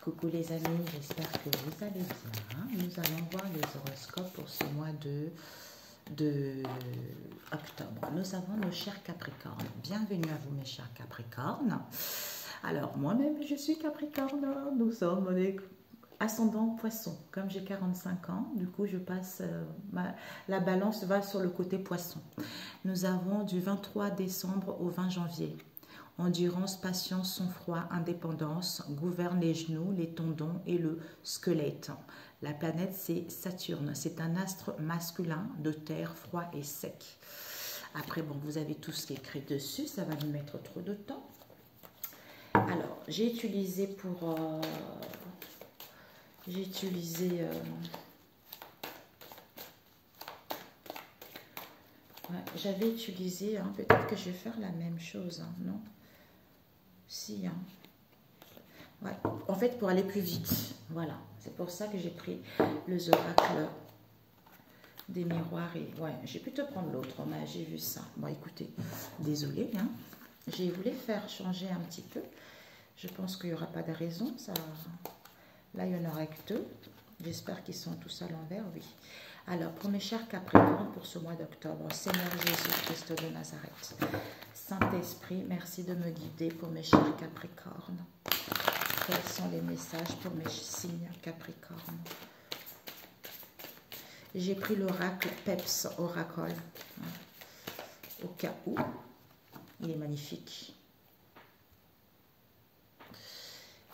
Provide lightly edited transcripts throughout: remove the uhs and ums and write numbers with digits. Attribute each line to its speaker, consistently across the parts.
Speaker 1: Coucou les amis, j'espère que vous allez bien. Nous allons voir les horoscopes pour ce mois de octobre. Nous avons nos chers Capricornes. Bienvenue à vous mes chers Capricornes. Alors moi-même je suis Capricorne. Nous sommes des ascendant Poisson. Comme j'ai 45 ans, du coup je passe, la balance va sur le côté Poisson. Nous avons du 23 décembre au 20 janvier. Endurance, patience, sang-froid, indépendance, gouverne les genoux, les tendons et le squelette. La planète, c'est Saturne. C'est un astre masculin de terre, froid et sec. Après, bon, vous avez tout ce qui est écrit dessus. Ça va nous mettre trop de temps. Alors, j'ai utilisé pour... j'avais utilisé... peut-être que je vais faire la même chose, non? Si, ouais. En fait, pour aller plus vite, voilà. C'est pour ça que j'ai pris les oracles des miroirs. Et ouais, j'ai pu te prendre l'autre, mais j'ai vu ça. Bon, écoutez, désolée, j'ai voulu faire changer un petit peu. Je pense qu'il n'y aura pas de raison. Ça... Là, il n'y en aurait que deux. J'espère qu'ils sont tous à l'envers, oui. Alors, pour mes chers Capricornes, pour ce mois d'octobre, Seigneur Jésus-Christ de Nazareth, Saint-Esprit, merci de me guider pour mes chers Capricornes. Quels sont les messages pour mes signes Capricornes? J'ai pris l'oracle Peps Oracle, au cas où. Il est magnifique.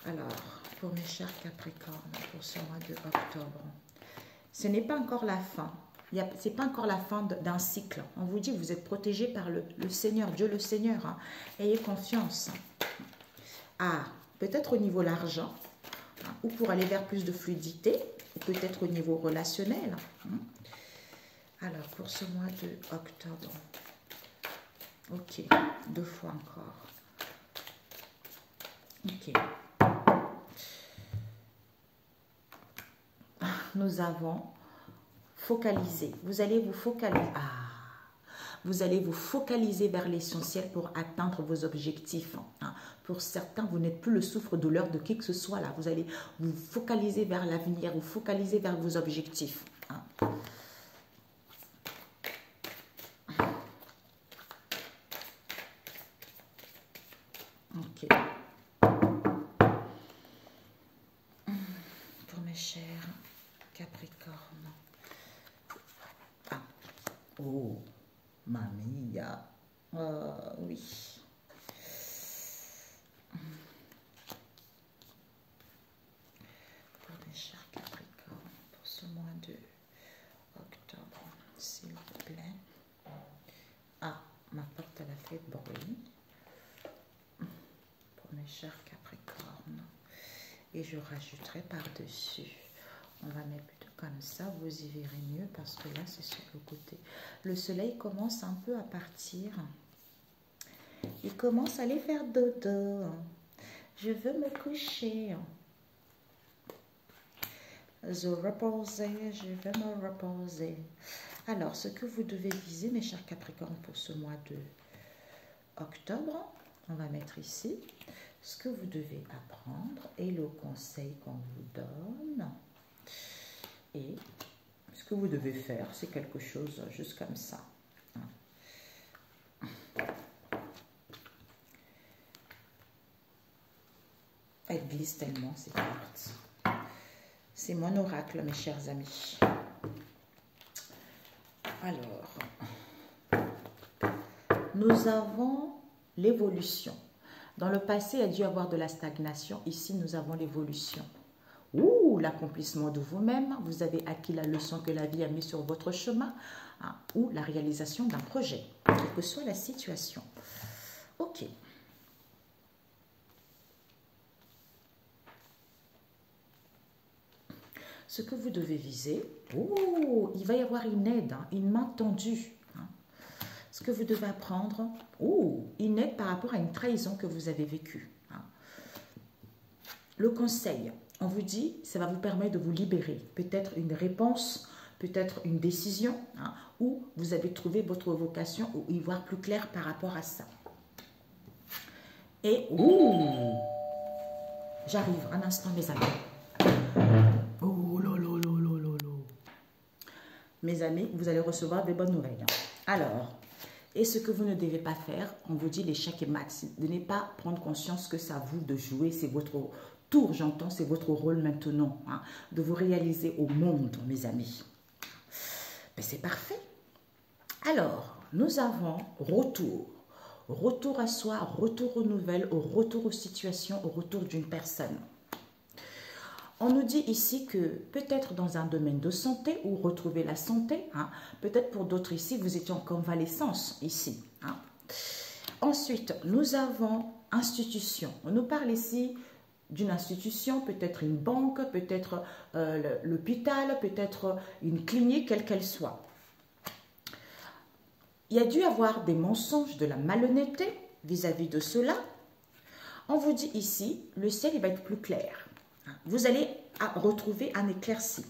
Speaker 1: Alors, pour mes chers Capricornes, pour ce mois de octobre, ce n'est pas encore la fin. Ce n'est pas encore la fin d'un cycle. On vous dit que vous êtes protégé par le Seigneur, Dieu le Seigneur. Ayez confiance. Ah, peut-être au niveau de l'argent, ou pour aller vers plus de fluidité, ou peut-être au niveau relationnel. Alors, pour ce mois de octobre, ok, 2 fois encore. Ok. Nous avons focalisé. Vous allez vous focaliser. Vous allez vous focaliser vers l'essentiel pour atteindre vos objectifs. Pour certains, vous n'êtes plus le souffre-douleur de qui que ce soit là. Vous allez vous focaliser vers l'avenir, vous focaliser vers vos objectifs. Ok. Pour mes chers Capricornes. Oh, mamia. Oui. Pour mes chers Capricornes, pour ce mois de octobre, s'il vous plaît. Ah, ma porte, elle a fait bruit. Pour mes chers Capricornes. Et je rajouterai par-dessus. On va mettre plutôt comme ça, vous y verrez mieux parce que là, c'est sur le côté. Le soleil commence un peu à partir. Il commence à aller faire dodo. Je veux me coucher. Je veux me reposer. Alors, ce que vous devez viser, mes chers Capricornes, pour ce mois de octobre, on va mettre ici ce que vous devez apprendre et le conseil qu'on vous donne. Et ce que vous devez faire, c'est quelque chose juste comme ça. Elle glisse tellement, ces cartes. C'est mon oracle, mes chers amis. Alors, nous avons l'évolution. Dans le passé, il y a dû y avoir de la stagnation. Ici, nous avons l'évolution. Ouh, l'accomplissement de vous-même. Vous avez acquis la leçon que la vie a mise sur votre chemin. Ou la réalisation d'un projet, quelle que soit la situation. Ok. Ce que vous devez viser, oh, il va y avoir une aide, une main tendue. Ce que vous devez apprendre, une aide par rapport à une trahison que vous avez vécue. Le conseil, on vous dit, ça va vous permettre de vous libérer. Peut-être une réponse, peut-être une décision, où vous avez trouvé votre vocation ou y voir plus clair par rapport à ça. Et J'arrive, un instant, mes amis. Oh là là là là là là. Mes amis, vous allez recevoir des bonnes nouvelles. Alors, et ce que vous ne devez pas faire, on vous dit l'échec est max. De ne pas prendre conscience que c'est à vous de jouer, c'est votre tour, j'entends, c'est votre rôle maintenant, hein, de vous réaliser au monde, mes amis. Mais c'est parfait. Alors, nous avons retour. Retour à soi, retour aux nouvelles, au retour aux situations, au retour d'une personne. On nous dit ici que peut-être dans un domaine de santé ou retrouver la santé, hein, peut-être pour d'autres ici, vous étiez en convalescence ici. Hein. Ensuite, nous avons institution. On nous parle ici d'une institution, peut-être une banque, peut-être l'hôpital, peut-être une clinique, quelle qu'elle soit. Il y a dû avoir des mensonges, de la malhonnêteté vis-à-vis de cela. On vous dit ici, le ciel il va être plus clair. Vous allez retrouver un éclairci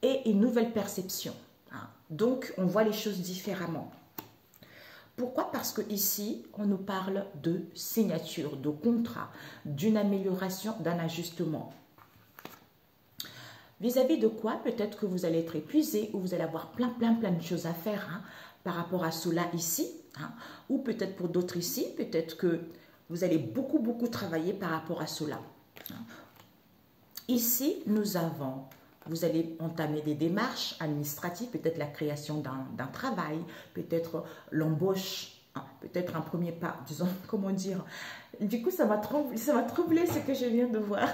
Speaker 1: et une nouvelle perception. Donc, on voit les choses différemment. Pourquoi? Parce que ici, on nous parle de signature, de contrat, d'une amélioration, d'un ajustement. Vis-à-vis de quoi? Peut-être que vous allez être épuisé ou vous allez avoir plein de choses à faire hein, par rapport à cela ici. Hein, ou peut-être pour d'autres ici, peut-être que vous allez beaucoup travailler par rapport à cela. Hein. Ici, nous avons, vous allez entamer des démarches administratives, peut-être la création d'un travail, peut-être l'embauche, hein, peut-être un premier pas, disons, comment dire. Du coup, ça m'a troublé ce que je viens de voir.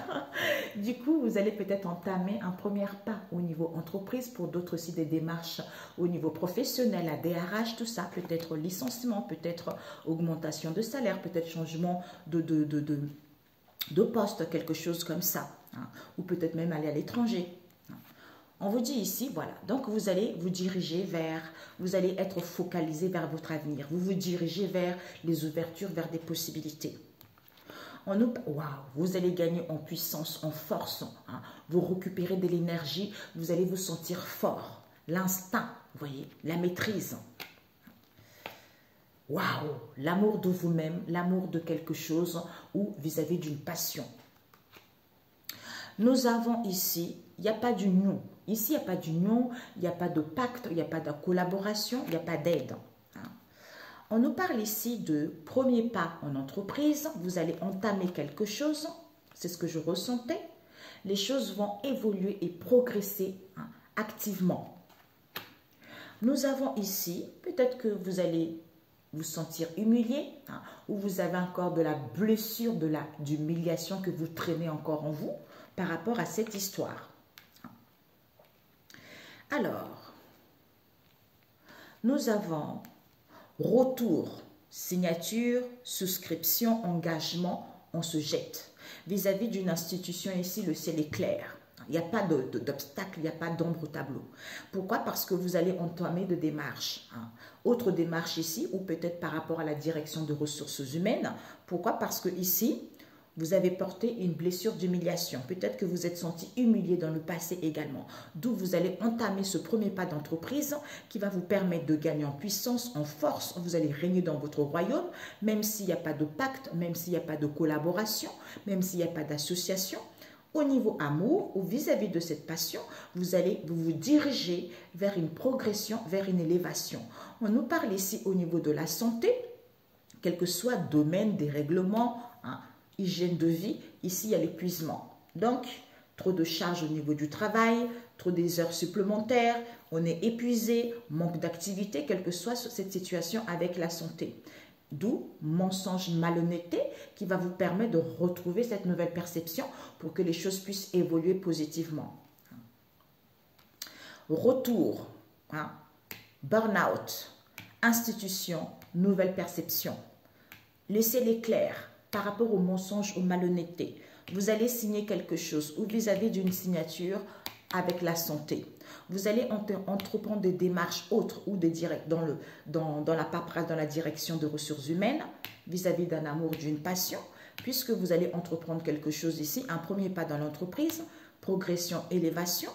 Speaker 1: Du coup, vous allez peut-être entamer un premier pas au niveau entreprise, pour d'autres aussi des démarches au niveau professionnel, la DRH, tout ça, peut-être licenciement, peut-être augmentation de salaire, peut-être changement de poste, quelque chose comme ça. Hein, ou peut-être même aller à l'étranger. On vous dit ici, voilà, donc vous allez vous diriger vers, vous allez être focalisé vers votre avenir, vous vous dirigez vers les ouvertures, vers des possibilités. Waouh, vous allez gagner en puissance, en force, hein, vous récupérez de l'énergie, vous allez vous sentir fort, l'instinct, vous voyez, la maîtrise. Waouh, l'amour de vous-même, l'amour de quelque chose ou vis-à-vis d'une passion. Nous avons ici, il n'y a pas d'union. Ici, il n'y a pas d'union, il n'y a pas de pacte, il n'y a pas de collaboration, il n'y a pas d'aide. On nous parle ici de premier pas en entreprise. Vous allez entamer quelque chose. C'est ce que je ressentais. Les choses vont évoluer et progresser hein, activement. Nous avons ici, peut-être que vous allez vous sentir humilié hein, ou vous avez encore de la blessure, d'humiliation que vous traînez encore en vous par rapport à cette histoire. Alors, nous avons retour, signature, souscription, engagement, on se jette. Vis-à-vis d'une institution ici, le ciel est clair. Il n'y a pas d'obstacle, il n'y a pas d'ombre au tableau. Pourquoi? Parce que vous allez entamer de démarches. Hein. Autre démarche ici, ou peut-être par rapport à la direction de ressources humaines. Pourquoi? Parce que ici, vous avez porté une blessure d'humiliation. Peut-être que vous êtes senti humilié dans le passé également. D'où vous allez entamer ce premier pas d'entreprise qui va vous permettre de gagner en puissance, en force. Vous allez régner dans votre royaume, même s'il n'y a pas de pacte, même s'il n'y a pas de collaboration, même s'il n'y a pas d'association. Au niveau amour ou vis-à-vis de cette passion, vous allez vous diriger vers une progression, vers une élévation. On nous parle ici au niveau de la santé, quel que soit le domaine des règlements, hein, hygiène de vie, ici il y a l'épuisement. Donc, trop de charges au niveau du travail, trop des heures supplémentaires, on est épuisé, manque d'activité, quelle que soit cette situation avec la santé. D'où mensonge, malhonnêteté qui va vous permettre de retrouver cette nouvelle perception pour que les choses puissent évoluer positivement. Retour, hein, burn-out, institution, nouvelle perception. Laissez-les clairs. Par rapport aux mensonges, aux malhonnêtetés, vous allez signer quelque chose ou vis-à-vis d'une signature avec la santé. Vous allez entreprendre des démarches autres ou des directs dans la paperasse, dans la direction de ressources humaines, vis-à-vis d'un amour, d'une passion, puisque vous allez entreprendre quelque chose ici, un premier pas dans l'entreprise, progression, élévation,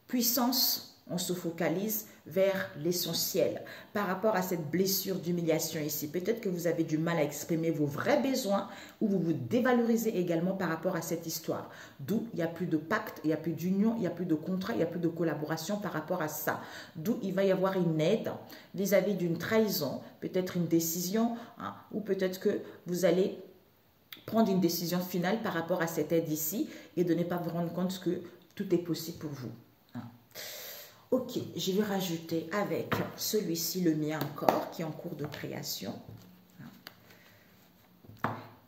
Speaker 1: puissance, on se focalise vers l'essentiel par rapport à cette blessure d'humiliation ici. Peut-être que vous avez du mal à exprimer vos vrais besoins ou vous vous dévalorisez également par rapport à cette histoire. D'où il n'y a plus de pacte, il n'y a plus d'union, il n'y a plus de contrat, il n'y a plus de collaboration par rapport à ça. D'où il va y avoir une aide vis-à-vis d'une trahison, peut-être une décision, hein, ou peut-être que vous allez prendre une décision finale par rapport à cette aide ici et de ne pas vous rendre compte que tout est possible pour vous. Ok, je vais rajouter avec celui-ci, le mien encore, qui est en cours de création.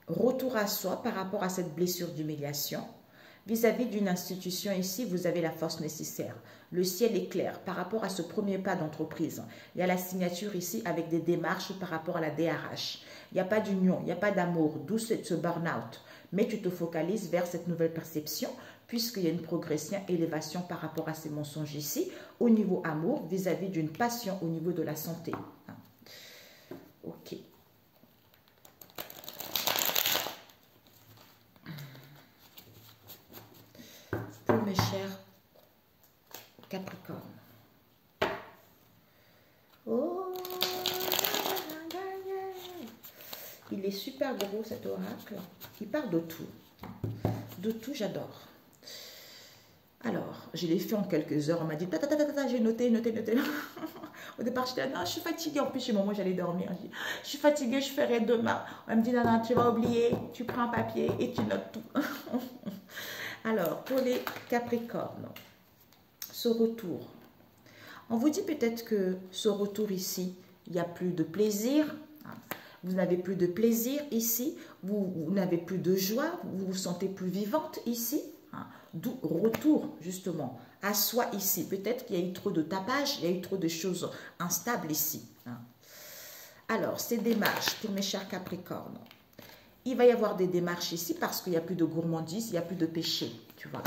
Speaker 1: Retour à soi par rapport à cette blessure d'humiliation. Vis-à-vis d'une institution ici, vous avez la force nécessaire. Le ciel est clair par rapport à ce premier pas d'entreprise. Il y a la signature ici avec des démarches par rapport à la DRH. Il n'y a pas d'union, il n'y a pas d'amour, d'où ce burn-out. Mais tu te focalises vers cette nouvelle perception puisqu'il y a une progression, élévation par rapport à ces mensonges ici, au niveau amour, vis-à-vis d'une passion au niveau de la santé. Ok. Pour mes chers Capricorne. Oh, il est super gros cet oracle. Il parle de tout. De tout, j'adore. Alors, je l'ai fait en quelques heures. On m'a dit, j'ai noté. Au départ, je disais, non, je suis fatiguée. En plus, chez moi, j'allais dormir. Je suis fatiguée, je ferai demain. On me dit, non, tu vas oublier. Tu prends un papier et tu notes tout. Alors, pour les Capricornes, ce retour. On vous dit peut-être que ce retour ici, il n'y a plus de plaisir. Vous n'avez plus de plaisir ici. Vous n'avez plus de joie. Vous vous sentez plus vivante ici. D'où retour justement à soi ici. Peut-être qu'il y a eu trop de tapage, il y a eu trop de choses instables ici. Alors, ces démarches pour mes chers Capricornes. Il va y avoir des démarches ici parce qu'il n'y a plus de gourmandise, il n'y a plus de péché, tu vois.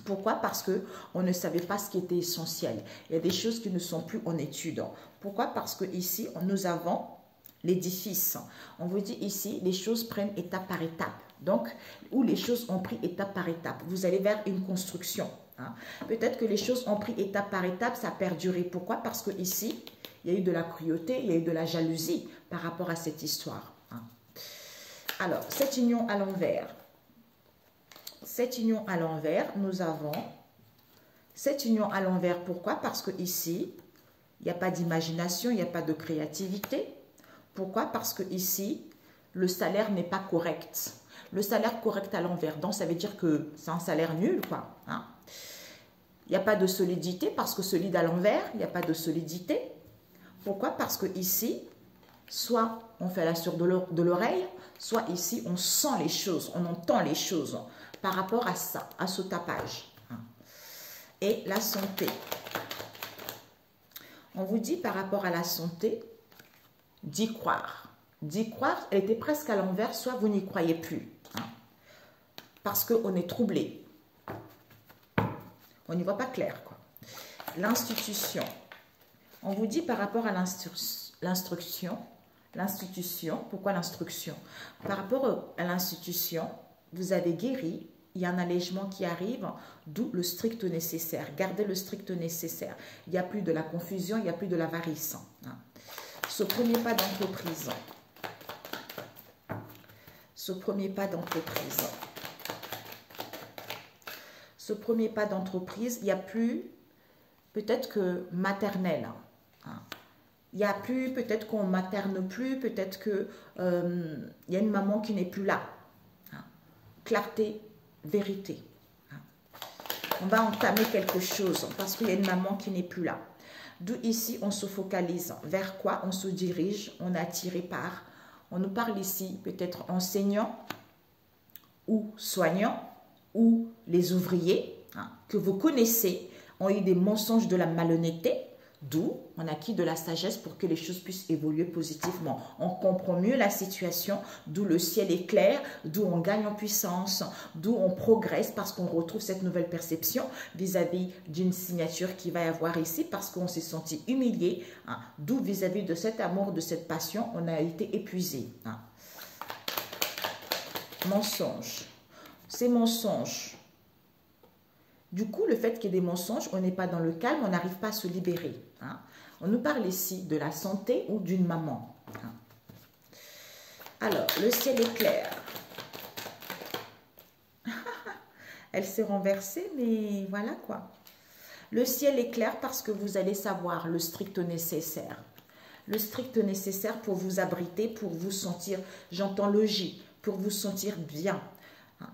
Speaker 1: Pourquoi? Parce qu'on ne savait pas ce qui était essentiel. Il y a des choses qui ne sont plus en étude. Pourquoi? Parce que ici, nous avons l'édifice. On vous dit ici, les choses prennent étape par étape. Donc, où les choses ont pris étape par étape. Vous allez vers une construction. Peut-être que les choses ont pris étape par étape, ça a perduré. Pourquoi? Parce que ici, il y a eu de la cruauté, il y a eu de la jalousie par rapport à cette histoire. Alors, cette union à l'envers. Cette union à l'envers, nous avons cette union à l'envers. Pourquoi? Parce que ici, il n'y a pas d'imagination, il n'y a pas de créativité. Pourquoi? Parce que ici, le salaire n'est pas correct. Le salaire correct à l'envers, donc ça veut dire que c'est un salaire nul, quoi. Il n'y a pas de solidité parce que solide à l'envers, il n'y a pas de solidité. Pourquoi? Parce que ici, soit on fait la sourde de l'oreille, soit ici on sent les choses, on entend les choses par rapport à ça, à ce tapage. Et la santé. On vous dit par rapport à la santé, d'y croire. D'y croire, elle était presque à l'envers, soit vous n'y croyez plus. Parce qu'on est troublé. On n'y voit pas clair, quoi. L'institution. On vous dit par rapport à l'instruction. L'institution, pourquoi l'instruction? Par rapport à l'institution, vous avez guéri, il y a un allègement qui arrive, d'où le strict nécessaire. Gardez le strict nécessaire. Il n'y a plus de la confusion, il n'y a plus de l'avarice. Ce premier pas d'entreprise. Ce premier pas d'entreprise. Ce premier pas d'entreprise, il n'y a plus, peut-être que maternelle. Il n'y a plus, peut-être qu'on ne materne plus, peut-être qu'il y a une maman qui n'est plus là. Clarté, vérité. On va entamer quelque chose parce qu'il y a une maman qui n'est plus là. D'où ici, on se focalise. Vers quoi on se dirige? On est attiré par. On nous parle ici peut-être enseignants ou soignants ou les ouvriers que vous connaissez ont eu des mensonges de la malhonnêteté. D'où on acquis de la sagesse pour que les choses puissent évoluer positivement. On comprend mieux la situation, d'où le ciel est clair, d'où on gagne en puissance, d'où on progresse parce qu'on retrouve cette nouvelle perception vis-à-vis d'une signature qui va y avoir ici parce qu'on s'est senti humilié, d'où vis-à-vis de cet amour, de cette passion, on a été épuisé. Mensonge. Ces mensonges. Du coup, le fait qu'il y ait des mensonges, on n'est pas dans le calme, on n'arrive pas à se libérer. Hein. On nous parle ici de la santé ou d'une maman. Hein. Alors, le ciel est clair. Elle s'est renversée, mais voilà quoi. Le ciel est clair parce que vous allez savoir le strict nécessaire. Le strict nécessaire pour vous abriter, pour vous sentir, j'entends logis, pour vous sentir bien.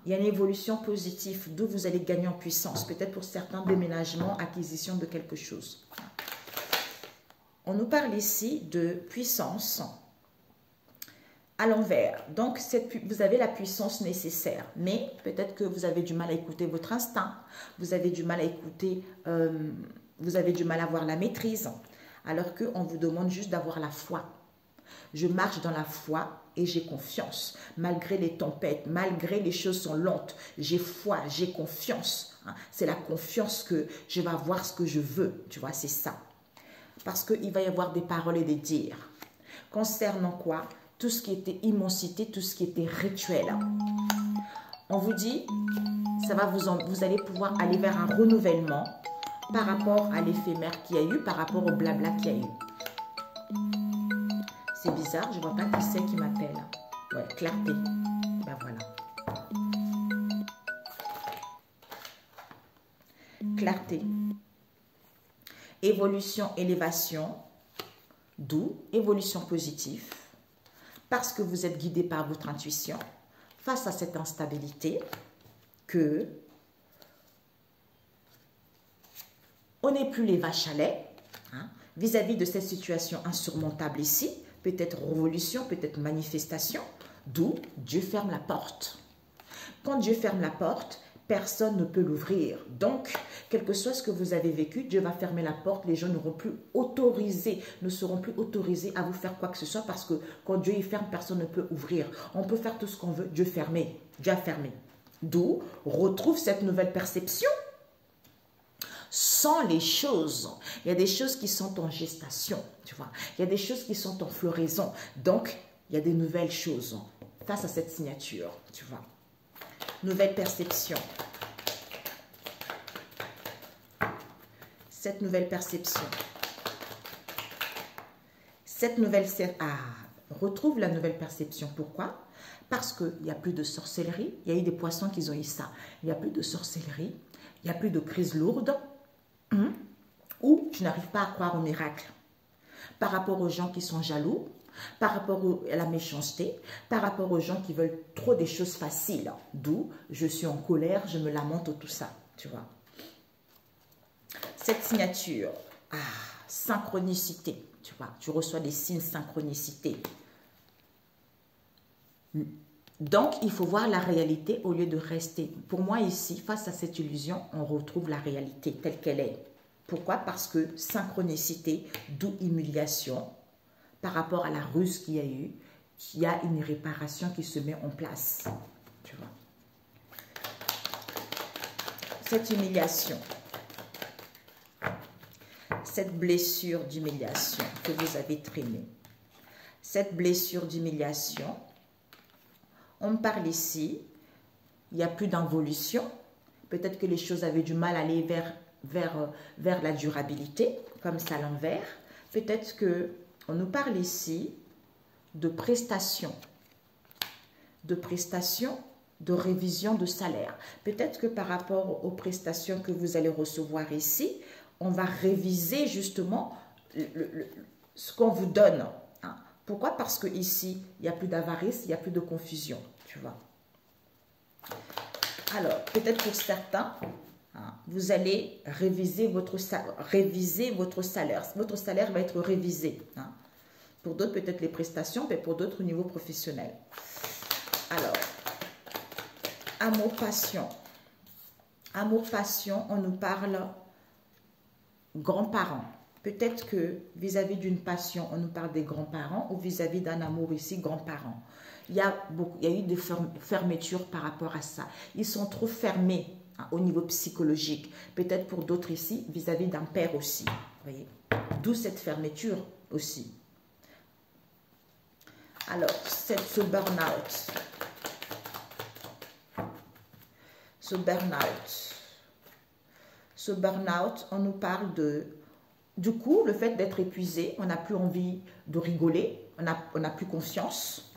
Speaker 1: Il y a une évolution positive, d'où vous allez gagner en puissance. Peut-être pour certains déménagements, acquisition de quelque chose. On nous parle ici de puissance à l'envers. Donc, vous avez la puissance nécessaire. Mais peut-être que vous avez du mal à écouter votre instinct. Vous avez du mal à écouter, vous avez du mal à avoir la maîtrise. Alors qu'on vous demande juste d'avoir la foi. Je marche dans la foi et j'ai confiance. Malgré les tempêtes, malgré les choses sont lentes, j'ai foi, j'ai confiance. C'est la confiance que je vais avoir ce que je veux. Tu vois, c'est ça. Parce qu'il va y avoir des paroles et des dires. Concernant quoi? Tout ce qui était immensité, tout ce qui était rituel. On vous dit, ça va vous allez pouvoir aller vers un renouvellement par rapport à l'éphémère qu'il y a eu, par rapport au blabla qu'il y a eu. C'est bizarre, je ne vois pas qui c'est qui m'appelle. Ouais, clarté. Ben voilà. Clarté. Évolution, élévation. D'où évolution positive. Parce que vous êtes guidé par votre intuition. Face à cette instabilité, que on n'est plus les vaches à lait. Vis-à-vis de cette situation insurmontable ici, peut-être révolution, peut-être manifestation, d'où Dieu ferme la porte. Quand Dieu ferme la porte, personne ne peut l'ouvrir. Donc, quel que soit ce que vous avez vécu, Dieu va fermer la porte, les gens ne seront plus autorisés à vous faire quoi que ce soit parce que quand Dieu est ferme, personne ne peut ouvrir. On peut faire tout ce qu'on veut, Dieu fermé, Dieu a fermé. D'où retrouve cette nouvelle perception. Sans les choses, il y a des choses qui sont en gestation, tu vois. Il y a des choses qui sont en floraison. Donc, il y a des nouvelles choses face à cette signature, tu vois. Nouvelle perception. Cette nouvelle perception. Cette nouvelle... retrouve la nouvelle perception. Pourquoi? Parce qu'il n'y a plus de sorcellerie. Il y a eu des poissons qui ont eu ça. Il n'y a plus de sorcellerie. Il n'y a plus de crise lourde. Ou je n'arrive pas à croire au miracle. Par rapport aux gens qui sont jaloux, par rapport à la méchanceté, par rapport aux gens qui veulent trop des choses faciles. D'où je suis en colère, je me lamente, tout ça, tu vois. Cette signature, synchronicité, tu vois, tu reçois des signes synchronicité. Donc, il faut voir la réalité au lieu de rester. Pour moi, ici, face à cette illusion, on retrouve la réalité telle qu'elle est. Pourquoi? Parce que synchronicité, d'où humiliation, par rapport à la ruse qu'il y a eu, il y a une réparation qui se met en place. Tu vois. Cette humiliation, cette blessure d'humiliation que vous avez traînée, cette blessure d'humiliation, on me parle ici, il n'y a plus d'involution. Peut-être que les choses avaient du mal à aller vers la durabilité, comme ça à l'envers. Peut-être qu'on nous parle ici de prestations, de révision de salaire. Peut-être que par rapport aux prestations que vous allez recevoir ici, on va réviser justement ce qu'on vous donne. Pourquoi? Parce que ici, il n'y a plus d'avarice, il n'y a plus de confusion, tu vois. Alors, peut-être pour certains, vous allez réviser votre salaire. Votre salaire va être révisé. Pour d'autres, peut-être les prestations, mais pour d'autres, au niveau professionnel. Alors, amour, passion. Amour, passion, on nous parle grands-parents. Peut-être que vis-à-vis d'une passion, on nous parle des grands-parents ou vis-à-vis d'un amour ici, grands-parents. Il y a eu des fermetures par rapport à ça. Ils sont trop fermés au niveau psychologique. Peut-être pour d'autres ici, vis-à-vis d'un père aussi. Voyez, d'où cette fermeture aussi. Alors, ce burn-out. Ce burn-out, on nous parle de du coup, le fait d'être épuisé, on n'a plus envie de rigoler, on n'a plus confiance.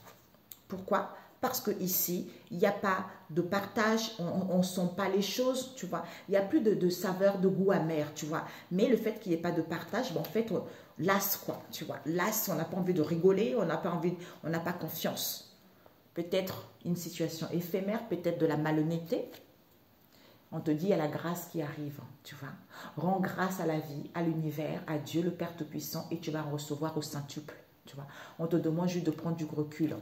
Speaker 1: Pourquoi? Parce que ici, il n'y a pas de partage, on ne sent pas les choses, tu vois. Il n'y a plus de saveur, de goût amer, tu vois. Mais le fait qu'il n'y ait pas de partage, ben, en fait, on lasse, quoi, tu vois. Lasse, on n'a pas envie de rigoler, on n'a pas envie, on n'a pas confiance. Peut-être une situation éphémère, peut-être de la malhonnêteté. On te dit, il y a la grâce qui arrive, tu vois. Rends grâce à la vie, à l'univers, à Dieu, le Père Tout-Puissant, et tu vas en recevoir au centuple, tu vois. On te demande juste de prendre du recul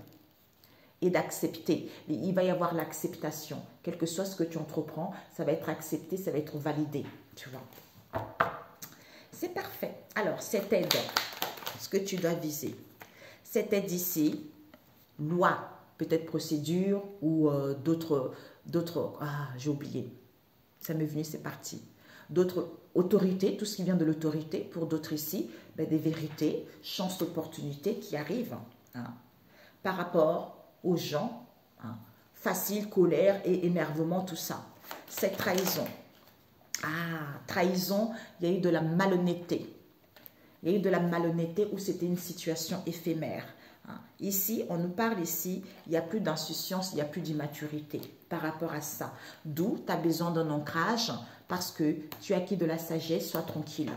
Speaker 1: et d'accepter. Il va y avoir l'acceptation. Quel que soit ce que tu entreprends, ça va être accepté, ça va être validé, tu vois. C'est parfait. Alors, cette aide, ce que tu dois viser. Cette aide ici, loi, peut-être procédure ou d'autres... Ah, j'ai oublié. Ça m'est venu, c'est parti. D'autres autorités, tout ce qui vient de l'autorité, pour d'autres ici, ben, des vérités, chances, opportunités qui arrivent hein, par rapport aux gens, hein, facile, colère et énervement, tout ça. Cette trahison. Ah, trahison, il y a eu de la malhonnêteté. Il y a eu de la malhonnêteté où c'était une situation éphémère. Ici, on nous parle ici, il n'y a plus d'insouciance, il n'y a plus d'immaturité par rapport à ça. D'où tu as besoin d'un ancrage parce que tu as acquis de la sagesse, sois tranquille.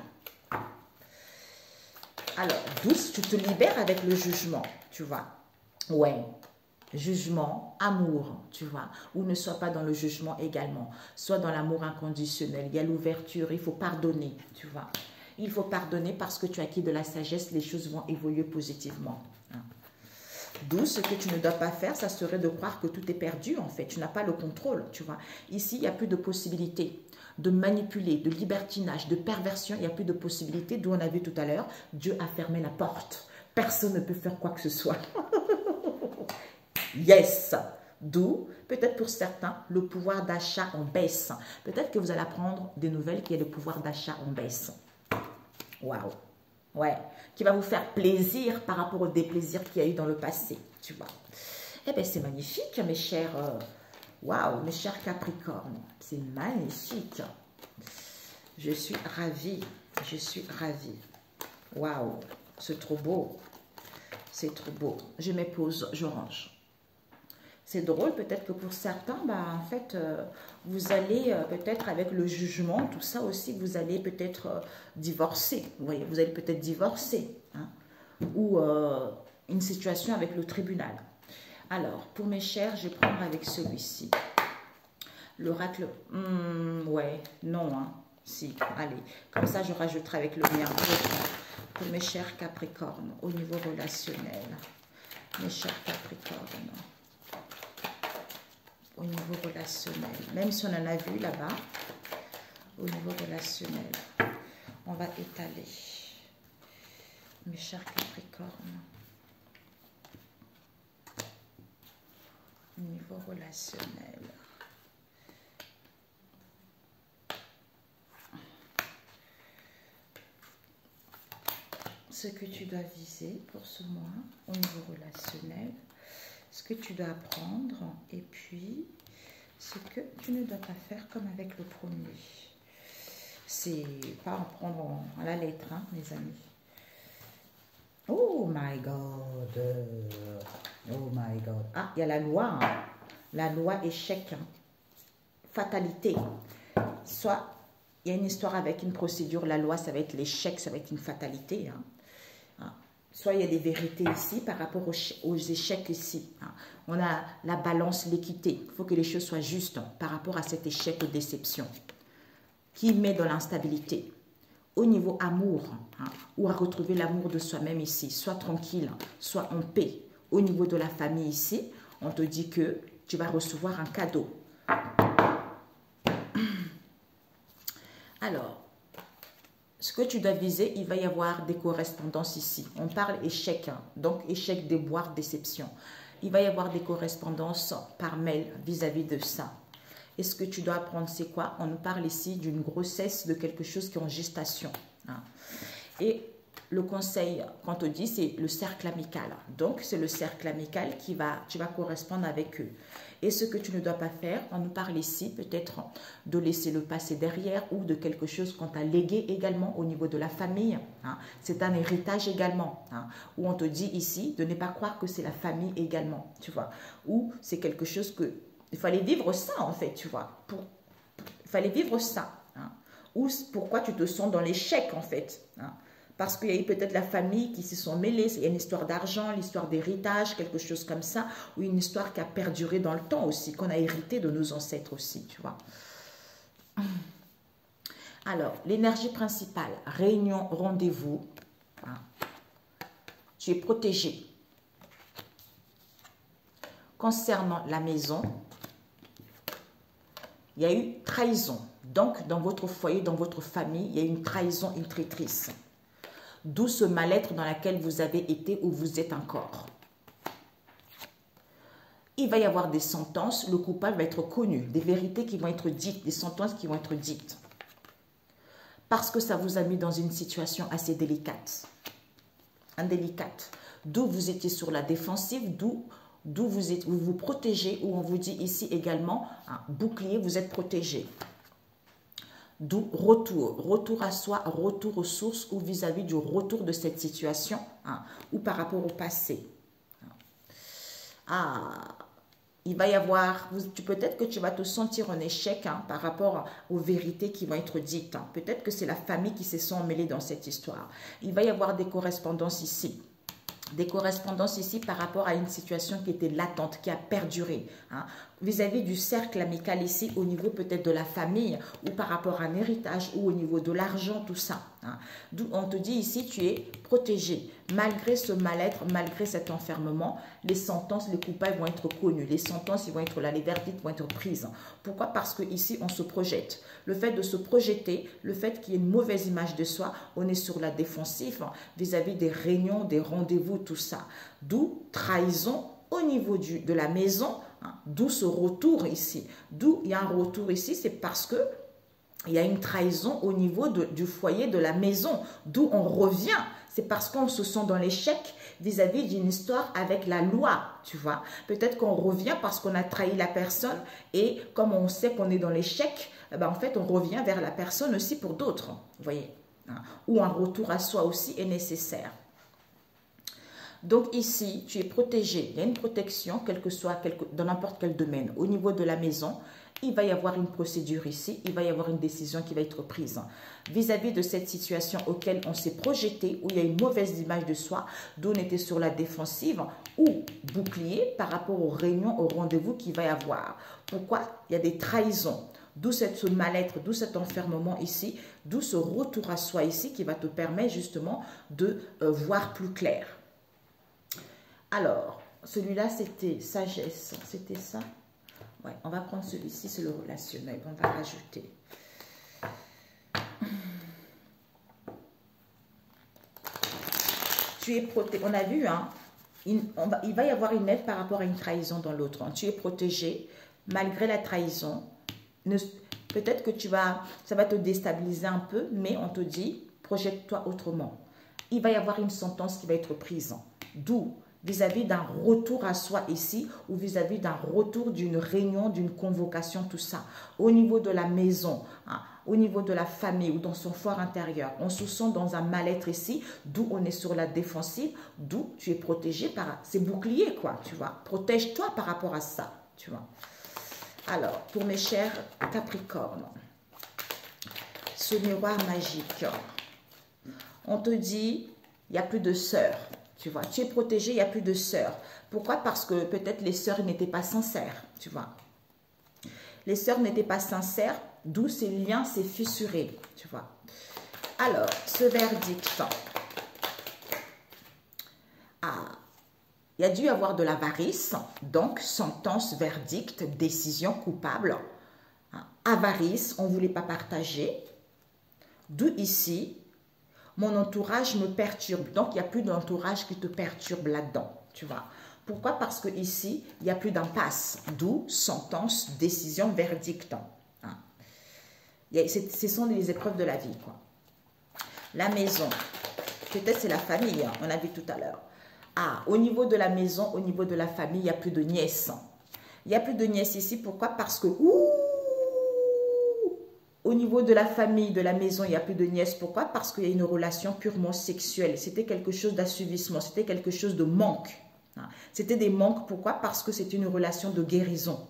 Speaker 1: Alors, douce, tu te libères avec le jugement, tu vois. Ouais, jugement, amour, tu vois. Ou ne sois pas dans le jugement également. Sois dans l'amour inconditionnel. Il y a l'ouverture, il faut pardonner, tu vois. Il faut pardonner parce que tu as acquis de la sagesse, les choses vont évoluer positivement. D'où ce que tu ne dois pas faire, ça serait de croire que tout est perdu en fait. Tu n'as pas le contrôle, tu vois. Ici, il n'y a plus de possibilité de manipuler, de libertinage, de perversion. Il n'y a plus de possibilité. D'où on a vu tout à l'heure, Dieu a fermé la porte. Personne ne peut faire quoi que ce soit. Yes. D'où, peut-être pour certains, le pouvoir d'achat en baisse. Peut-être que vous allez apprendre des nouvelles qui est le pouvoir d'achat en baisse. Waouh. Ouais, qui va vous faire plaisir par rapport au déplaisir qu'il y a eu dans le passé, tu vois. Eh bien, c'est magnifique, mes chers, waouh, mes chers Capricornes. C'est magnifique. Je suis ravie, je suis ravie. Waouh, c'est trop beau. C'est trop beau. Je mets pause, je range. C'est drôle, peut-être que pour certains, bah, en fait, vous allez peut-être avec le jugement, tout ça aussi, vous allez peut-être divorcer. Vous voyez, vous allez peut-être divorcer. Hein, ou une situation avec le tribunal. Alors, pour mes chers, je vais prendre avec celui-ci. L'oracle, ouais, non, hein, si, allez. Comme ça, je rajouterai avec le mien. Pour mes chers Capricornes, au niveau relationnel. Mes chers Capricornes. Au niveau relationnel, même si on en a vu là-bas, au niveau relationnel, on va étaler. Mes chers Capricornes, au niveau relationnel, ce que tu dois viser pour ce mois, au niveau relationnel, ce que tu dois apprendre et puis ce que tu ne dois pas faire comme avec le premier. C'est pas en prendre à la lettre, hein, mes amis. Oh my God. Oh my God. Ah, il y a la loi. Hein. La loi échec. Hein. Fatalité. Soit il y a une histoire avec une procédure, la loi, ça va être l'échec, ça va être une fatalité. Hein. Soit il y a des vérités ici par rapport aux échecs ici. Hein. On a la balance, l'équité. Il faut que les choses soient justes par rapport à cet échec ou déception qui met dans l'instabilité. Au niveau amour, hein, ou à retrouver l'amour de soi-même ici. Sois tranquille, sois en paix. Au niveau de la famille ici, on te dit que tu vas recevoir un cadeau. Alors, ce que tu dois viser, il va y avoir des correspondances ici. On parle échec, hein, donc échec, déboire, déception. Il va y avoir des correspondances par mail vis-à-vis de ça. Et ce que tu dois apprendre, c'est quoi? On nous parle ici d'une grossesse, de quelque chose qui est en gestation. Hein. Et le conseil qu'on te dit, c'est le cercle amical. Donc, c'est le cercle amical tu vas correspondre avec eux. Et ce que tu ne dois pas faire, on nous parle ici peut-être de laisser le passé derrière ou de quelque chose qu'on t'a légué également au niveau de la famille. Hein. C'est un héritage également. Hein, où on te dit ici de ne pas croire que c'est la famille également, tu vois. Ou c'est quelque chose que... Il fallait vivre ça en fait, tu vois. Il fallait vivre ça. Hein. Ou pourquoi tu te sens dans l'échec en fait. Hein. Parce qu'il y a eu peut-être la famille qui se sont mêlés. Il y a une histoire d'argent, l'histoire d'héritage, quelque chose comme ça. Ou une histoire qui a perduré dans le temps aussi, qu'on a hérité de nos ancêtres aussi, tu vois. Alors, l'énergie principale, réunion, rendez-vous. Hein. Tu es protégé. Concernant la maison, il y a eu trahison. Donc, dans votre foyer, dans votre famille, il y a eu une trahison, une traîtrise. D'où ce mal-être dans lequel vous avez été ou vous êtes encore. Il va y avoir des sentences, le coupable va être connu, des vérités qui vont être dites, des sentences qui vont être dites. Parce que ça vous a mis dans une situation assez délicate. Indélicate. D'où vous étiez sur la défensive, d'où vous vous protégez, où on vous dit ici également, hein, bouclier, vous êtes protégé. D'où retour à soi, retour aux sources ou vis-à-vis du retour de cette situation hein, ou par rapport au passé. Il va y avoir, peut-être que tu vas te sentir en échec hein, par rapport aux vérités qui vont être dites. Hein. Peut-être que c'est la famille qui se sent mêlée dans cette histoire. Il va y avoir des correspondances ici. Des correspondances ici par rapport à une situation qui était latente, qui a perduré. Hein, vis-à-vis du cercle amical ici, au niveau peut-être de la famille, ou par rapport à un héritage, ou au niveau de l'argent, tout ça. Hein. D'où on te dit ici, tu es protégé. Malgré ce mal-être, malgré cet enfermement, les sentences, les coupables vont être connus. Les sentences, ils vont être là, les verdicts vont être prises. Pourquoi? Parce que ici, on se projette. Le fait de se projeter, le fait qu'il y ait une mauvaise image de soi, on est sur la défensive vis-à-vis des réunions, des rendez-vous, tout ça. D'où trahison au niveau de la maison, hein, d'où ce retour ici. D'où il y a un retour ici, c'est parce que il y a une trahison au niveau du foyer, de la maison, d'où on revient. C'est parce qu'on se sent dans l'échec vis-à-vis d'une histoire avec la loi, tu vois. Peut-être qu'on revient parce qu'on a trahi la personne et comme on sait qu'on est dans l'échec, en fait, on revient vers la personne aussi pour d'autres, vous voyez. Hein. Ou un retour à soi aussi est nécessaire. Donc ici, tu es protégé. Il y a une protection, quel que soit, dans n'importe quel domaine. Au niveau de la maison, il va y avoir une procédure ici. Il va y avoir une décision qui va être prise. Vis-à-vis de cette situation auquel on s'est projeté, où il y a une mauvaise image de soi, d'où on était sur la défensive, ou bouclier par rapport aux réunions, aux rendez-vous qu'il va y avoir. Pourquoi? Il y a des trahisons. D'où ce mal-être, d'où cet enfermement ici, d'où ce retour à soi ici qui va te permettre justement de voir plus clair. Alors, celui-là, c'était sagesse. C'était ça? Ouais, on va prendre celui-ci, c'est le relationnel. On va rajouter. Tu es protégé. On a vu, hein, il va y avoir une aide par rapport à une trahison dans l'autre. Hein. Tu es protégé malgré la trahison. Peut-être que ça va te déstabiliser un peu, mais on te dit, projette-toi autrement. Il va y avoir une sentence qui va être prise. D'où vis-à-vis d'un retour à soi ici ou vis-à-vis d'un retour d'une réunion, d'une convocation, tout ça. Au niveau de la maison, hein, au niveau de la famille ou dans son fort intérieur, on se sent dans un mal-être ici, d'où on est sur la défensive, d'où tu es protégé par ces boucliers, quoi, tu vois. Protège-toi par rapport à ça, tu vois. Alors, pour mes chers Capricornes, ce miroir magique, on te dit, il n'y a plus de sœurs. Tu vois, tu es protégé, il n'y a plus de sœurs. Pourquoi? Parce que peut-être les sœurs n'étaient pas sincères, tu vois. Les sœurs n'étaient pas sincères, d'où ces liens s'est fissuré, tu vois. Alors, ce verdict, il y a dû y avoir de l'avarice, donc sentence, verdict, décision coupable. Avarice, on ne voulait pas partager. D'où ici, mon entourage me perturbe. Donc, il n'y a plus d'entourage qui te perturbe là-dedans, tu vois. Pourquoi? Parce que ici, il n'y a plus d'impasse. D'où sentence, décision, verdict. Hein. Ce sont les épreuves de la vie, quoi. La maison. Peut-être c'est la famille, hein, on a vu tout à l'heure. Ah, au niveau de la maison, au niveau de la famille, il n'y a plus de nièces. Il n'y a plus de nièces ici. Pourquoi? Parce que, au niveau de la famille, de la maison, il n'y a plus de nièces. Pourquoi? Parce qu'il y a une relation purement sexuelle. C'était quelque chose d'assouvissement, c'était quelque chose de manque. C'était des manques. Pourquoi? Parce que c'est une relation de guérison.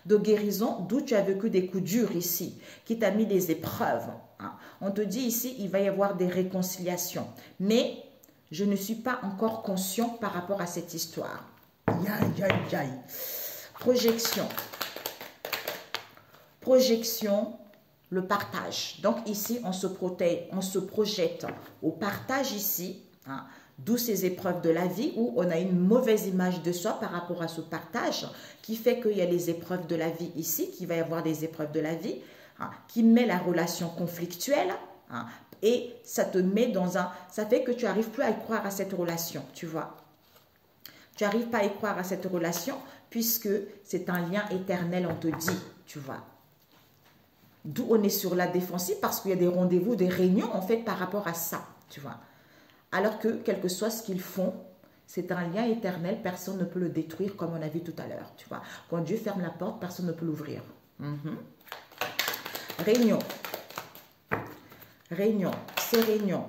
Speaker 1: De guérison, d'où tu as vécu des coups durs ici, qui t'a mis des épreuves. On te dit ici, il va y avoir des réconciliations. Mais je ne suis pas encore conscient par rapport à cette histoire. Aïe, aïe, aïe. Projection. Projection, le partage. Donc ici, on se projette au partage ici, hein, d'où ces épreuves de la vie où on a une mauvaise image de soi par rapport à ce partage qui fait qu'il y a les épreuves de la vie ici, qu'il va y avoir des épreuves de la vie, hein, qui met la relation conflictuelle, hein, et ça te met dans un... Ça fait que tu n'arrives plus à y croire à cette relation, tu vois. Tu n'arrives pas à y croire à cette relation puisque c'est un lien éternel, on te dit, tu vois. D'où on est sur la défensive parce qu'il y a des rendez-vous, des réunions en fait par rapport à ça, tu vois. Alors que, quel que soit ce qu'ils font, c'est un lien éternel, personne ne peut le détruire comme on a vu tout à l'heure, tu vois. Quand Dieu ferme la porte, personne ne peut l'ouvrir. Réunion. Réunion, c'est réunion.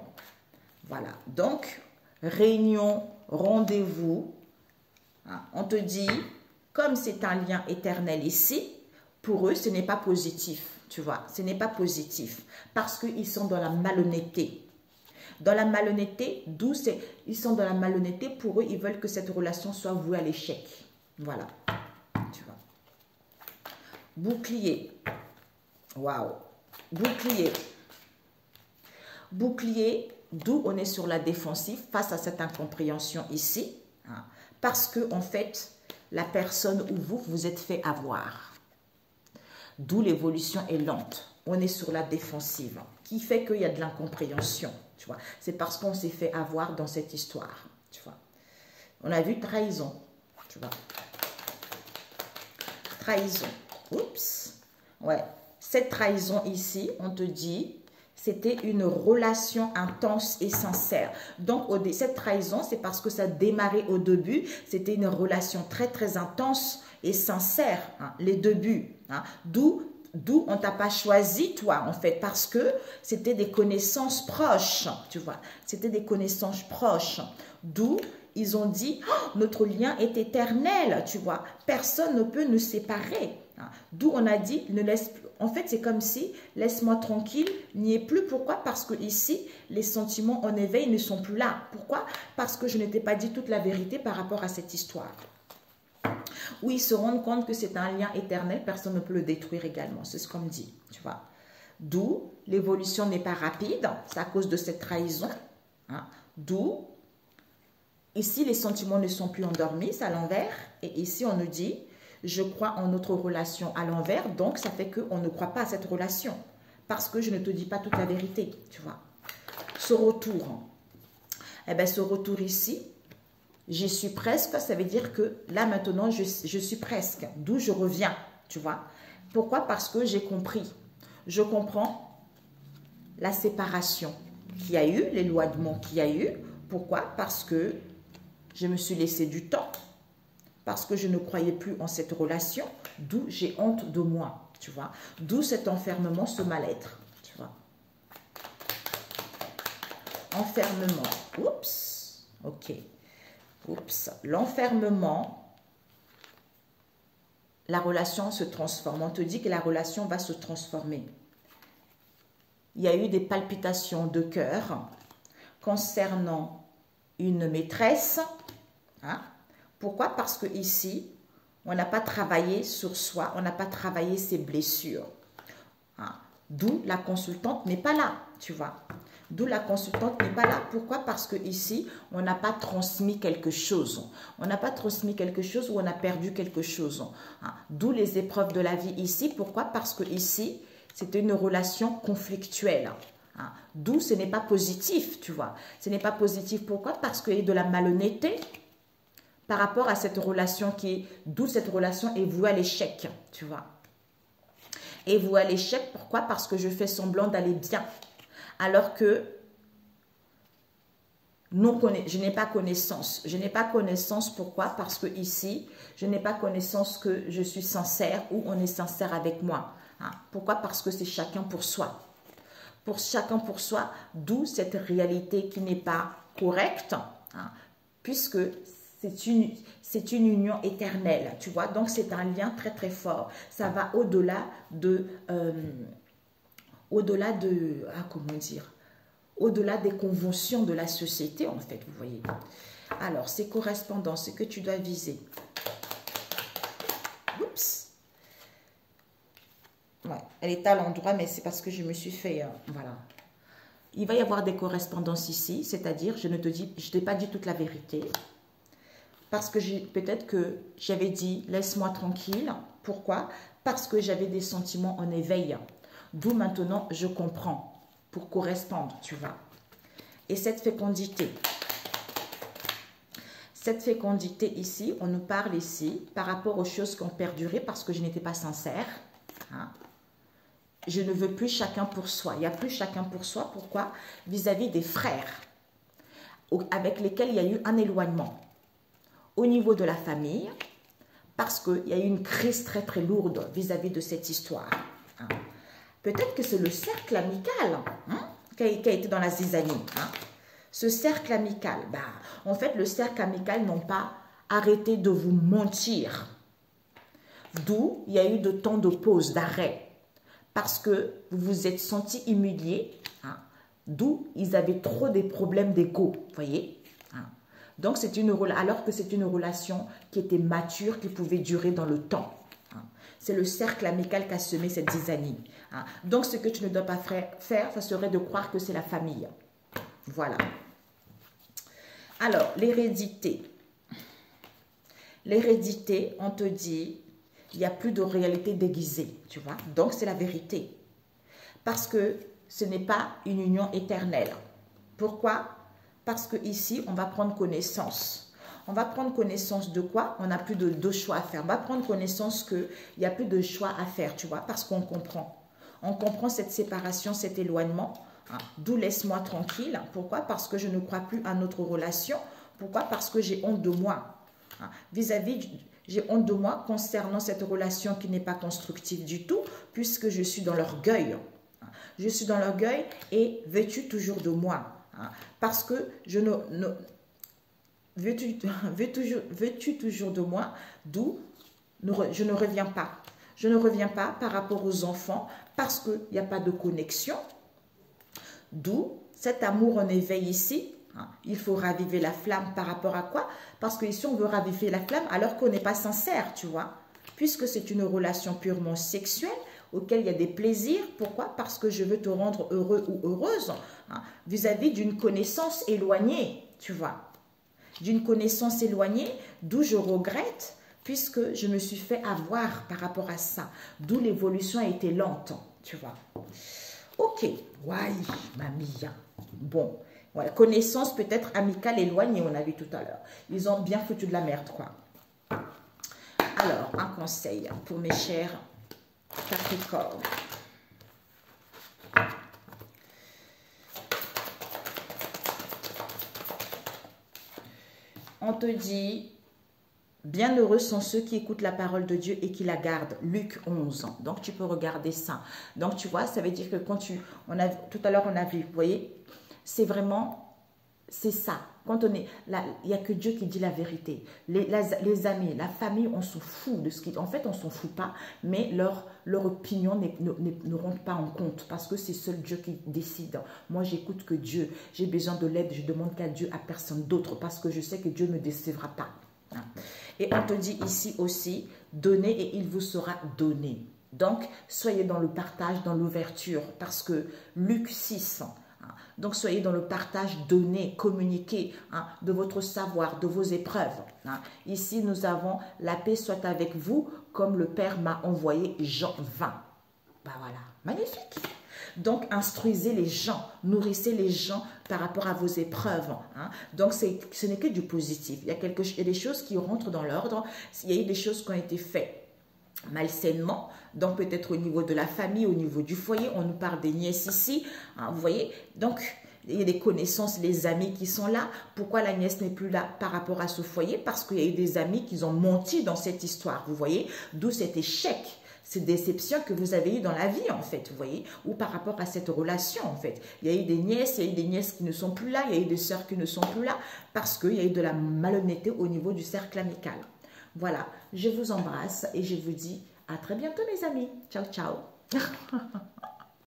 Speaker 1: Voilà, donc, réunion, rendez-vous. Hein, on te dit, comme c'est un lien éternel ici, pour eux, ce n'est pas positif, tu vois. Ce n'est pas positif parce qu'ils sont dans la malhonnêteté. Dans la malhonnêteté, d'où c'est, ils sont dans la malhonnêteté, pour eux, ils veulent que cette relation soit vouée à l'échec. Voilà, tu vois. Bouclier. Waouh. Bouclier. Bouclier, d'où on est sur la défensive face à cette incompréhension ici. Hein, parce que, en fait, la personne ou vous, vous êtes fait avoir. D'où l'évolution est lente. On est sur la défensive, qui fait qu'il y a de l'incompréhension. Tu vois, c'est parce qu'on s'est fait avoir dans cette histoire. Tu vois, on a vu trahison. Tu vois, trahison. Oups. Ouais. Cette trahison ici, on te dit, c'était une relation intense et sincère. Donc, cette trahison, c'est parce que ça démarrait au début. C'était une relation très, très intense et sincère, hein, les débuts. Hein, d'où on t'a pas choisi, toi, en fait, parce que c'était des connaissances proches, tu vois. C'était des connaissances proches. D'où ils ont dit, oh, notre lien est éternel, tu vois. Personne ne peut nous séparer. Hein. D'où on a dit, ne laisse plus. En fait, c'est comme si, laisse-moi tranquille, n'y est plus. Pourquoi? Parce que ici, les sentiments en éveil ne sont plus là. Pourquoi? Parce que je n'étais pas dit toute la vérité par rapport à cette histoire. Où ils se rendent compte que c'est un lien éternel, personne ne peut le détruire également. C'est ce qu'on me dit, tu vois. D'où l'évolution n'est pas rapide, c'est à cause de cette trahison. Hein. D'où, ici, les sentiments ne sont plus endormis, c'est à l'envers. Et ici, on nous dit, je crois en notre relation à l'envers, donc ça fait qu'on ne croit pas à cette relation. Parce que je ne te dis pas toute la vérité, tu vois. Ce retour, eh bien, ce retour ici, j'y suis presque, ça veut dire que là maintenant, je suis presque, d'où je reviens, tu vois. Pourquoi? Parce que j'ai compris. Je comprends la séparation qu'il y a eu, l'éloignement qu'il y a eu. Pourquoi? Parce que je me suis laissé du temps, parce que je ne croyais plus en cette relation, d'où j'ai honte de moi, tu vois. D'où cet enfermement, ce mal-être, tu vois. Enfermement, oups, ok. Oups, l'enfermement, la relation se transforme. On te dit que la relation va se transformer. Il y a eu des palpitations de cœur concernant une maîtresse. Hein? Pourquoi? Parce que ici, on n'a pas travaillé sur soi, on n'a pas travaillé ses blessures. Hein? D'où la consultante n'est pas là, tu vois. D'où la consultante n'est pas là. Pourquoi? Parce que ici, on n'a pas transmis quelque chose. On n'a pas transmis quelque chose ou on a perdu quelque chose. Hein? D'où les épreuves de la vie ici. Pourquoi? Parce que ici, c'était une relation conflictuelle. Hein? D'où ce n'est pas positif, tu vois. Ce n'est pas positif. Pourquoi? Parce qu'il y a de la malhonnêteté par rapport à cette relation d'où cette relation est vouée à l'échec, tu vois. Et vouée à l'échec, pourquoi? Parce que je fais semblant d'aller bien. Alors que je n'ai pas connaissance. Je n'ai pas connaissance, pourquoi? Parce que ici, je n'ai pas connaissance que je suis sincère ou on est sincère avec moi. Hein? Pourquoi? Parce que c'est chacun pour soi. Pour chacun pour soi, d'où cette réalité qui n'est pas correcte, hein? Puisque c'est une union éternelle, tu vois. Donc, c'est un lien très, très fort. Ça va au-delà de... comment dire? Au-delà des conventions de la société, en fait, vous voyez. Alors, ces correspondances, ce que tu dois viser. Oups. Ouais, elle est à l'endroit, mais c'est parce que je me suis fait... voilà. Il va y avoir des correspondances ici, c'est-à-dire, je t'ai pas dit toute la vérité. Parce que peut-être que j'avais dit, laisse-moi tranquille. Pourquoi? Parce que j'avais des sentiments en éveil. D'où maintenant, je comprends. Pour correspondre, tu vois. Et cette fécondité ici, on nous parle ici par rapport aux choses qui ont perduré parce que je n'étais pas sincère. Hein. Je ne veux plus chacun pour soi. Il n'y a plus chacun pour soi. Pourquoi? Vis-à-vis des frères avec lesquels il y a eu un éloignement. Au niveau de la famille, parce qu'il y a eu une crise très très lourde vis-à-vis de cette histoire. Hein. Peut-être que c'est le cercle amical hein, qui a été dans la zizanie. Hein. Ce cercle amical, en fait, le cercle amical n'ont pas arrêté de vous mentir. D'où il y a eu de temps de pause, d'arrêt. Parce que vous vous êtes senti humilié. Hein. D'où ils avaient trop des problèmes d'ego. Vous voyez hein. Donc, alors que c'est une relation qui était mature, qui pouvait durer dans le temps. C'est le cercle amical qui a semé cette zizanie. Hein. Donc, ce que tu ne dois pas faire, ça serait de croire que c'est la famille. Voilà. Alors, l'hérédité. L'hérédité, on te dit, il n'y a plus de réalité déguisée, tu vois. Donc, c'est la vérité. Parce que ce n'est pas une union éternelle. Pourquoi? Parce qu'ici, on va prendre connaissance. On va prendre connaissance de quoi? On n'a plus de choix à faire. On va prendre connaissance qu'il n'y a plus de choix à faire, tu vois, parce qu'on comprend. On comprend cette séparation, cet éloignement, hein, d'où laisse-moi tranquille. Pourquoi? Parce que je ne crois plus à notre relation. Pourquoi? Parce que j'ai honte de moi. Hein. J'ai honte de moi concernant cette relation qui n'est pas constructive du tout, puisque je suis dans l'orgueil. Hein. Je suis dans l'orgueil et veux-tu toujours de moi? Hein. Parce que je ne veux-tu toujours de moi? D'où je ne reviens pas. Je ne reviens pas par rapport aux enfants parce qu'il n'y a pas de connexion. D'où cet amour en éveil ici. Hein, il faut raviver la flamme par rapport à quoi? Parce que ici on veut raviver la flamme alors qu'on n'est pas sincère, tu vois. Puisque c'est une relation purement sexuelle auquel il y a des plaisirs. Pourquoi? Parce que je veux te rendre heureux ou heureuse hein, vis-à-vis d'une connaissance éloignée, tu vois. D'une connaissance éloignée, d'où je regrette, puisque je me suis fait avoir par rapport à ça. D'où l'évolution a été lente, tu vois. Ok, ouais, mamie. Bon, voilà, connaissance peut-être amicale éloignée, on a vu tout à l'heure. Ils ont bien foutu de la merde, quoi. Alors, un conseil pour mes chers Capricornes. On te dit, bienheureux sont ceux qui écoutent la parole de Dieu et qui la gardent. Luc 11. Donc, tu peux regarder ça. Donc, tu vois, ça veut dire que quand tout à l'heure, on a vu, vous voyez, c'est vraiment, c'est ça. Quand on est là, il n'y a que Dieu qui dit la vérité. Les amis, la famille, on s'en fout de ce qui... En fait, on s'en fout pas, mais leur opinion ne rentre pas en compte parce que c'est seul Dieu qui décide. Moi, j'écoute que Dieu. J'ai besoin de l'aide, je demande qu'à Dieu, à personne d'autre parce que je sais que Dieu ne me décevra pas. Et on te dit ici aussi, donnez et il vous sera donné. Donc, soyez dans le partage, dans l'ouverture parce que Luc 6... Donc, soyez dans le partage, donnez, communiquez hein, de votre savoir, de vos épreuves. Hein. Ici, nous avons la paix soit avec vous, comme le Père m'a envoyé Jean 20. Ben voilà, magnifique. Donc, instruisez les gens, nourrissez les gens par rapport à vos épreuves. Hein. Donc, ce n'est que du positif. Il y a des choses qui rentrent dans l'ordre. Il y a eu des choses qui ont été faites malsainement, donc peut-être au niveau de la famille, au niveau du foyer, on nous parle des nièces ici, hein, vous voyez, donc il y a des connaissances, les amis qui sont là. Pourquoi la nièce n'est plus là par rapport à ce foyer? Parce qu'il y a eu des amis qui ont menti dans cette histoire, vous voyez? D'où cet échec, cette déception que vous avez eue dans la vie, en fait, vous voyez? Ou par rapport à cette relation, en fait. Il y a eu des nièces, il y a eu des nièces qui ne sont plus là, il y a eu des sœurs qui ne sont plus là, parce qu'il y a eu de la malhonnêteté au niveau du cercle amical. Voilà, je vous embrasse et je vous dis à très bientôt, mes amis. Ciao, ciao.